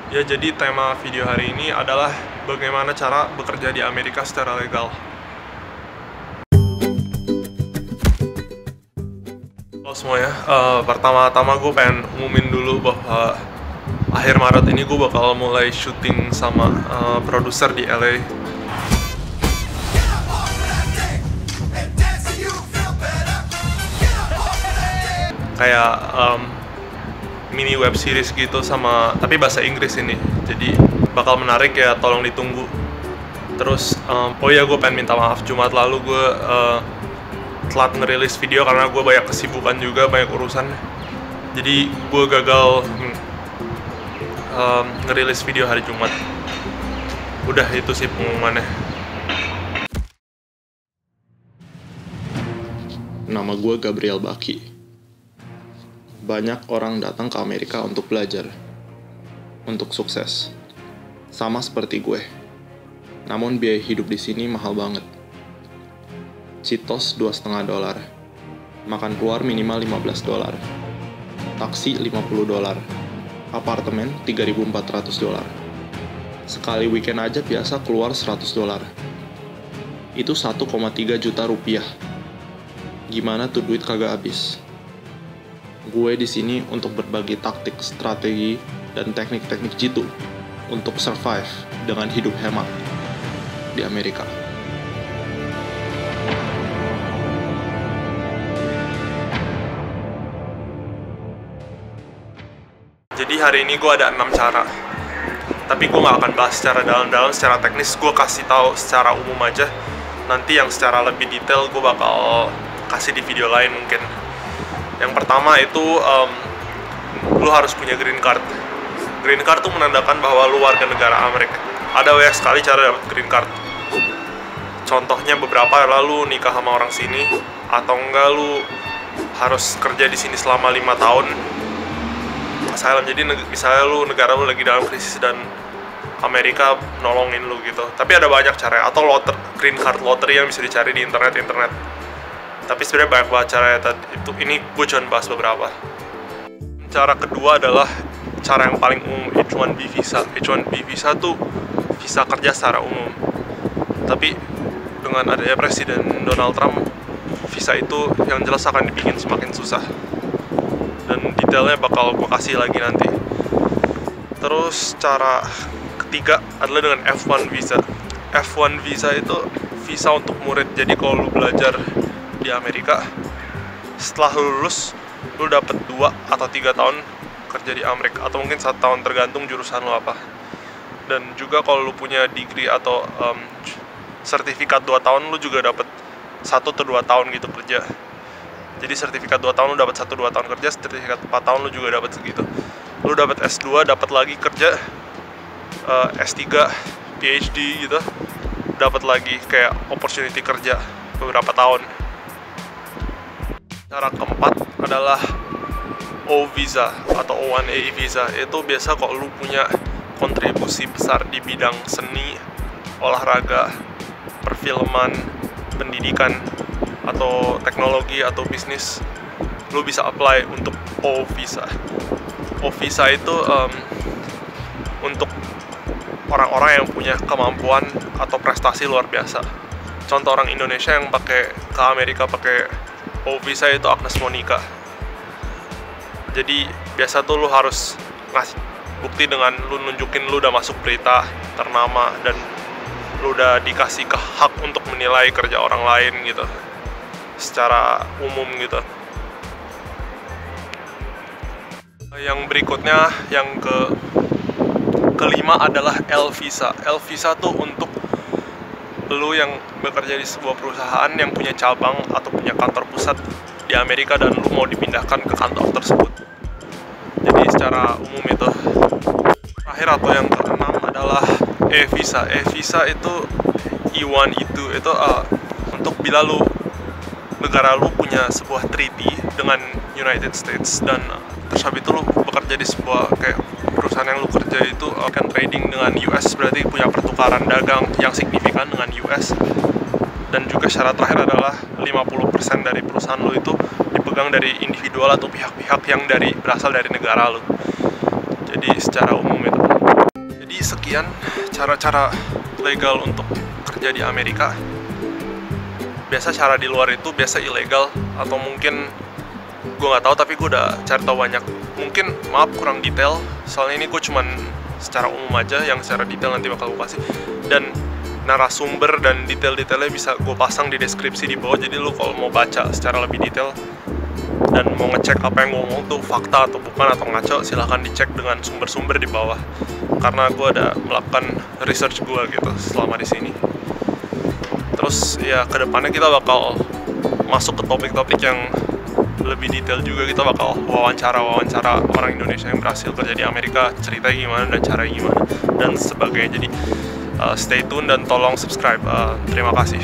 Ya, jadi tema video hari ini adalah bagaimana cara bekerja di Amerika secara legal. Halo semuanya, pertama-tama gue pengen umumin dulu bahwa akhir Maret ini gue bakal mulai syuting sama produser di LA. Kayak mini web series gitu tapi bahasa Inggris ini, jadi bakal menarik ya, tolong ditunggu. Terus oh ya, gue pengen minta maaf, Jumat lalu gue telat ngerilis video karena gue banyak kesibukan juga, banyak urusan, jadi gue gagal ngerilis video hari Jumat. Udah, itu sih pengumumannya. Nama gue Gabriel Baki. Banyak orang datang ke Amerika untuk belajar, untuk sukses, sama seperti gue. Namun biaya hidup di sini mahal banget. Cheetos $2,5, makan keluar minimal $15, taksi $50, apartemen $3.400. Sekali weekend aja biasa keluar $100. Itu 1,3 juta rupiah. Gimana tuh duit kagak habis? Gue di sini untuk berbagi taktik, strategi, dan teknik-teknik jitu untuk survive dengan hidup hemat di Amerika. Jadi hari ini gue ada 6 cara, tapi gue nggak akan bahas secara dalam-dalam, secara teknis. Gue kasih tahu secara umum aja. Nanti yang secara lebih detail gue bakal kasih di video lain mungkin. Yang pertama itu lu harus punya green card. Green card tuh menandakan bahwa lu warga negara Amerika. Ada banyak sekali cara dapat green card. Contohnya beberapa, lalu nikah sama orang sini, atau enggak lu harus kerja di sini selama 5 tahun. Asylum, jadi misalnya negara lu lagi dalam krisis dan Amerika nolongin lu gitu. Tapi ada banyak cara, atau green card lottery yang bisa dicari di internet. Tapi sebenarnya banyak banget cara ya, ini gue cuma bahas beberapa. Cara kedua adalah cara yang paling umum, H-1B visa. H-1B visa tuh visa kerja secara umum. Tapi dengan adanya Presiden Donald Trump, visa itu yang jelas akan dibikin semakin susah. Dan detailnya bakal gue kasih lagi nanti. Terus cara ketiga adalah dengan F1 visa. F1 visa itu visa untuk murid. Jadi kalau lu belajar di Amerika, setelah lu lulus, lu dapet 2 atau 3 tahun kerja di Amerika, atau mungkin 1 tahun, tergantung jurusan lu apa. Dan juga kalau lu punya degree atau sertifikat 2 tahun, lu juga dapet 1 atau 2 tahun gitu kerja. Jadi sertifikat 2 tahun lu dapat 1-2 tahun kerja, sertifikat 4 tahun lu juga dapat segitu. Lu dapat S2, dapat lagi kerja, S3, PhD gitu, dapat lagi kayak opportunity kerja beberapa tahun. Cara keempat adalah O visa atau O1A visa. Itu biasa kalau lu punya kontribusi besar di bidang seni, olahraga, perfilman, pendidikan, atau teknologi atau bisnis, lu bisa apply untuk O visa. O visa itu untuk orang-orang yang punya kemampuan atau prestasi luar biasa. Contoh orang Indonesia yang pakai ke Amerika pakai O visa itu Agnes Monica. Jadi biasa tuh lu harus ngasih bukti dengan lu nunjukin lu udah masuk berita ternama dan lu udah dikasih hak untuk menilai kerja orang lain gitu, secara umum gitu. Yang berikutnya, yang kelima adalah L visa. L visa tuh untuk lu yang bekerja di sebuah perusahaan yang punya cabang atau punya kantor pusat di Amerika dan lu mau dipindahkan ke kantor tersebut. Jadi secara umum itu. Terakhir atau yang keenam adalah E visa. E visa itu E1 itu untuk bila negara lu punya sebuah treaty dengan United States, dan terus habis itu lu bekerja di sebuah kayak perusahaan yang lu kerja itu akan trading dengan US, berarti punya pertukaran dagang yang signifikan dengan US. Dan juga syarat terakhir adalah 50% dari perusahaan lu itu dipegang dari individual atau pihak-pihak yang berasal dari negara lu. Jadi secara umum itu. Jadi sekian cara-cara legal untuk kerja di Amerika. Biasa cara di luar itu biasa ilegal, atau mungkin gue nggak tahu, tapi gue udah cari tahu banyak. Mungkin maaf kurang detail, soalnya ini gue cuman secara umum aja, yang secara detail nanti bakal gue kasih. Dan narasumber dan detail-detailnya bisa gue pasang di deskripsi di bawah, jadi lu kalau mau baca secara lebih detail dan mau ngecek apa yang gue ngomong tuh fakta atau bukan atau ngaco, silahkan dicek dengan sumber-sumber di bawah, karena gue ada melakukan research gue gitu selama di sini. Terus ya kedepannya kita bakal masuk ke topik-topik yang lebih detail juga. Kita bakal wawancara orang Indonesia yang berhasil kerja di Amerika, ceritanya gimana dan caranya gimana dan sebagainya. Jadi stay tune dan tolong subscribe. Terima kasih.